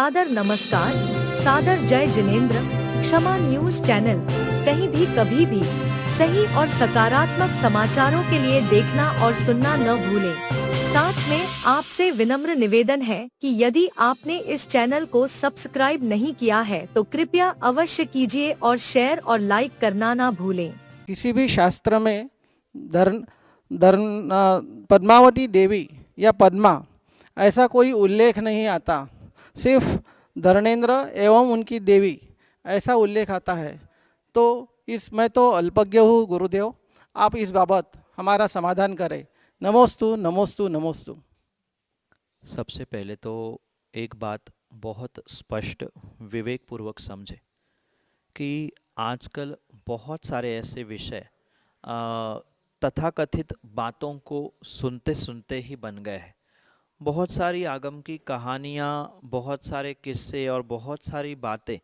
सादर नमस्कार, सादर जय जिनेंद्र। क्षमा न्यूज चैनल कहीं भी कभी भी सही और सकारात्मक समाचारों के लिए देखना और सुनना न भूलें। साथ में आपसे विनम्र निवेदन है कि यदि आपने इस चैनल को सब्सक्राइब नहीं किया है तो कृपया अवश्य कीजिए और शेयर और लाइक करना ना भूलें। किसी भी शास्त्र में पद्मावती देवी या पद्मा ऐसा कोई उल्लेख नहीं आता, सिर्फ धरणेंद्र एवं उनकी देवी ऐसा उल्लेख आता है। तो मैं तो अल्पज्ञ हूँ गुरुदेव, आप इस बाबत हमारा समाधान करें। नमोस्तु नमोस्तु नमोस्तु। सबसे पहले तो एक बात बहुत स्पष्ट विवेकपूर्वक समझे कि आजकल बहुत सारे ऐसे विषय तथाकथित बातों को सुनते सुनते ही बन गए हैं। बहुत सारी आगम की कहानियाँ, बहुत सारे किस्से और बहुत सारी बातें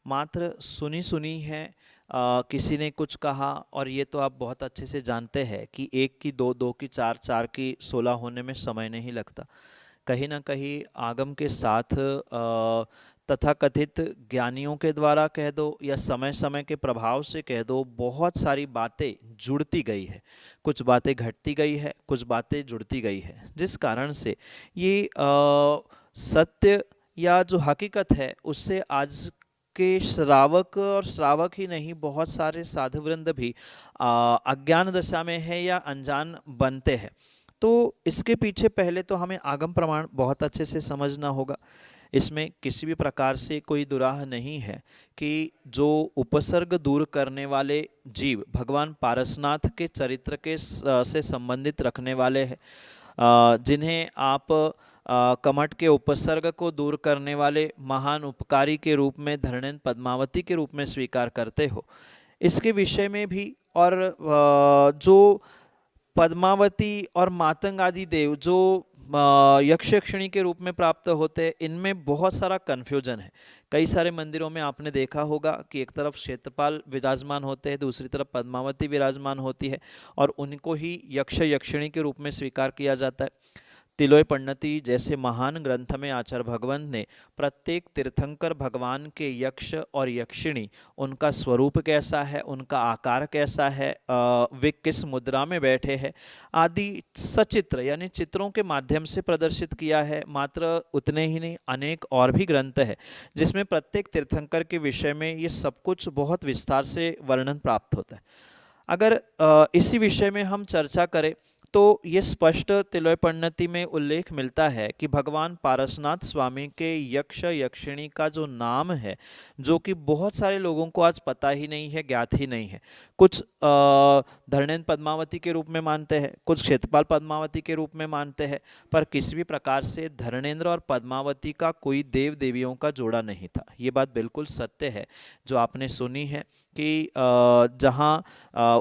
मात्र सुनी सुनी है। किसी ने कुछ कहा और ये तो आप बहुत अच्छे से जानते हैं कि एक की दो, दो की चार, चार की 16 होने में समय नहीं लगता। कहीं ना कहीं आगम के साथ तथाकथित ज्ञानियों के द्वारा कह दो या समय समय के प्रभाव से कह दो, बहुत सारी बातें जुड़ती गई है, कुछ बातें घटती गई है, कुछ बातें जुड़ती गई है, जिस कारण से ये सत्य या जो हकीकत है उससे आज के श्रावक और श्रावक ही नहीं, बहुत सारे साधु वृंद भी अज्ञान दशा में है या अनजान बनते हैं। तो इसके पीछे पहले तो हमें आगम प्रमाण बहुत अच्छे से समझना होगा। इसमें किसी भी प्रकार से कोई दुराह नहीं है कि जो उपसर्ग दूर करने वाले जीव भगवान पारसनाथ के चरित्र के से संबंधित रखने वाले हैं, जिन्हें आप कमठ के उपसर्ग को दूर करने वाले महान उपकारी के रूप में धरणेन्द्र पद्मावती के रूप में स्वीकार करते हो, इसके विषय में भी और जो पद्मावती और मातंग आदि देव जो यक्ष यक्षिणी के रूप में प्राप्त होते हैं, इनमें बहुत सारा कन्फ्यूजन है। कई सारे मंदिरों में आपने देखा होगा कि एक तरफ क्षेत्रपाल विराजमान होते हैं, दूसरी तरफ पद्मावती विराजमान होती है और उनको ही यक्ष यक्षिणी के रूप में स्वीकार किया जाता है। तिलोय पण्णति जैसे महान ग्रंथ में आचार्य भगवंत ने प्रत्येक तीर्थंकर भगवान के यक्ष और यक्षिणी, उनका स्वरूप कैसा है, उनका आकार कैसा है, वे किस मुद्रा में बैठे हैं आदि सचित्र यानी चित्रों के माध्यम से प्रदर्शित किया है। मात्र उतने ही नहीं, अनेक और भी ग्रंथ है जिसमें प्रत्येक तीर्थंकर के विषय में ये सब कुछ बहुत विस्तार से वर्णन प्राप्त होता है। अगर इसी विषय में हम चर्चा करें तो ये स्पष्ट तिलोय पण्णति में उल्लेख मिलता है कि भगवान पारसनाथ स्वामी के यक्ष यक्षिणी का जो नाम है, जो कि बहुत सारे लोगों को आज पता ही नहीं है, ज्ञात ही नहीं है। कुछ धरणेन्द्र पद्मावती के रूप में मानते हैं, कुछ क्षेत्रपाल पद्मावती के रूप में मानते हैं, पर किसी भी प्रकार से धरणेन्द्र और पद्मावती का कोई देव देवियों का जोड़ा नहीं था। ये बात बिल्कुल सत्य है जो आपने सुनी है कि जहाँ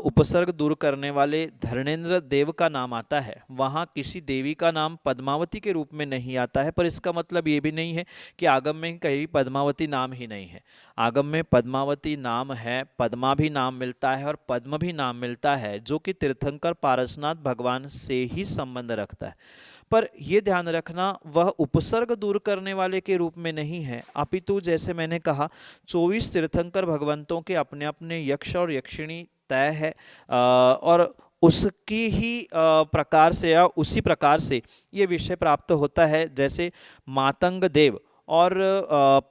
उपसर्ग दूर करने वाले धरणेन्द्र देव का नाम आता है, वहाँ किसी देवी का नाम पद्मावती के रूप में नहीं आता है। पर इसका मतलब ये भी नहीं है कि आगम में कहीं पद्मावती नाम ही नहीं है। आगम में पद्मावती नाम है, पद्मा भी नाम मिलता है और पद्म भी नाम मिलता है, जो कि तीर्थंकर पारसनाथ भगवान से ही संबंध रखता है। पर यह ध्यान रखना, वह उपसर्ग दूर करने वाले के रूप में नहीं है, अपितु जैसे मैंने कहा 24 तीर्थंकर भगवंतों के अपने अपने यक्ष और यक्षिणी तय है और उसकी ही प्रकार से या उसी प्रकार से ये विषय प्राप्त होता है। जैसे मातंग देव और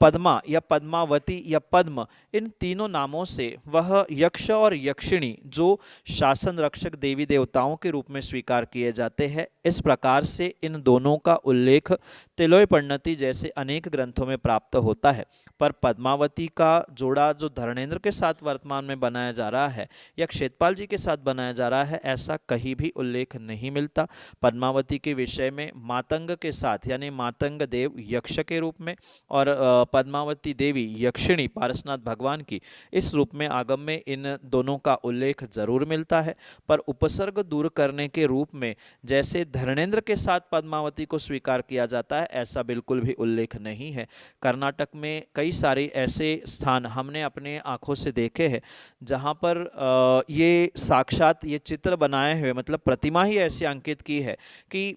पद्मा या पद्मावती या पद्म, इन तीनों नामों से वह यक्ष और यक्षिणी जो शासन रक्षक देवी देवताओं के रूप में स्वीकार किए जाते हैं, इस प्रकार से इन दोनों का उल्लेख तिलोय पण्णति जैसे अनेक ग्रंथों में प्राप्त होता है। पर पद्मावती का जोड़ा जो धरणेन्द्र के साथ वर्तमान में बनाया जा रहा है या क्षेत्रपाल जी के साथ बनाया जा रहा है, ऐसा कहीं भी उल्लेख नहीं मिलता। पद्मावती के विषय में मातंग के साथ यानी मातंग देव यक्ष के रूप में और पद्मावती देवी यक्षिणी पारसनाथ भगवान की इस रूप में आगम में इन दोनों का उल्लेख जरूर मिलता है। पर उपसर्ग दूर करने के रूप में जैसे धरणेन्द्र के साथ पद्मावती को स्वीकार किया जाता है, ऐसा बिल्कुल भी उल्लेख नहीं है। कर्नाटक में कई सारे ऐसे स्थान हमने अपने आंखों से देखे हैं जहाँ पर ये साक्षात ये चित्र बनाए हुए, मतलब प्रतिमा ही ऐसी अंकित की है कि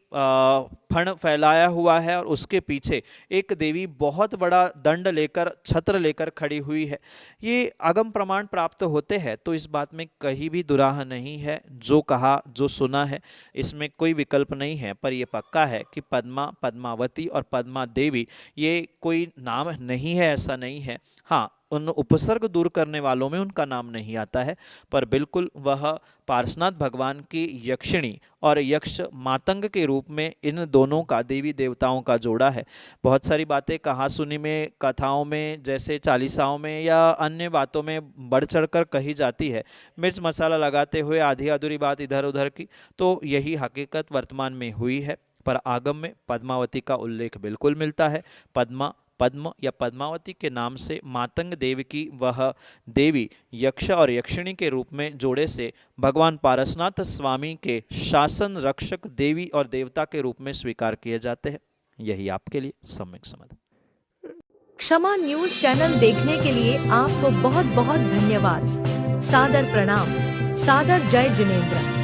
फण फैलाया हुआ है और उसके पीछे एक देवी बहुत बड़ा दंड लेकर, छत्र लेकर खड़ी हुई है। ये आगम प्रमाण प्राप्त होते हैं तो इस बात में कहीं भी दुराह नहीं है। जो कहा, जो सुना है, इसमें कोई विकल्प नहीं है। पर यह पक्का है कि पद्मा, पद्मावती और पद्मा देवी ये कोई नाम नहीं है, ऐसा नहीं है। हाँ, उन उपसर्ग दूर करने वालों में उनका नाम नहीं आता है, पर बिल्कुल वह पार्श्वनाथ भगवान की यक्षिणी और यक्ष मातंग के रूप में इन दोनों का, देवी देवताओं का जोड़ा है। बहुत सारी बातें कहा सुनी में, कथाओं में, जैसे चालीसाओं में या अन्य बातों में बढ़ चढ़कर कही जाती है, मिर्च मसाला लगाते हुए आधी अधूरी बात इधर उधर की, तो यही हकीकत वर्तमान में हुई है। पर आगम में पद्मावती का उल्लेख बिल्कुल मिलता है। पद्मा, पद्म या पद्मावती के नाम से मातंग देव की वह देवी यक्ष और यक्षिणी के रूप में जोड़े से भगवान पारसनाथ स्वामी के शासन रक्षक देवी और देवता के रूप में स्वीकार किए जाते हैं। यही आपके लिए सम्यक समाधान। क्षमा न्यूज चैनल देखने के लिए आपको बहुत बहुत धन्यवाद। सादर प्रणाम। सादर जय जिनेंद्र।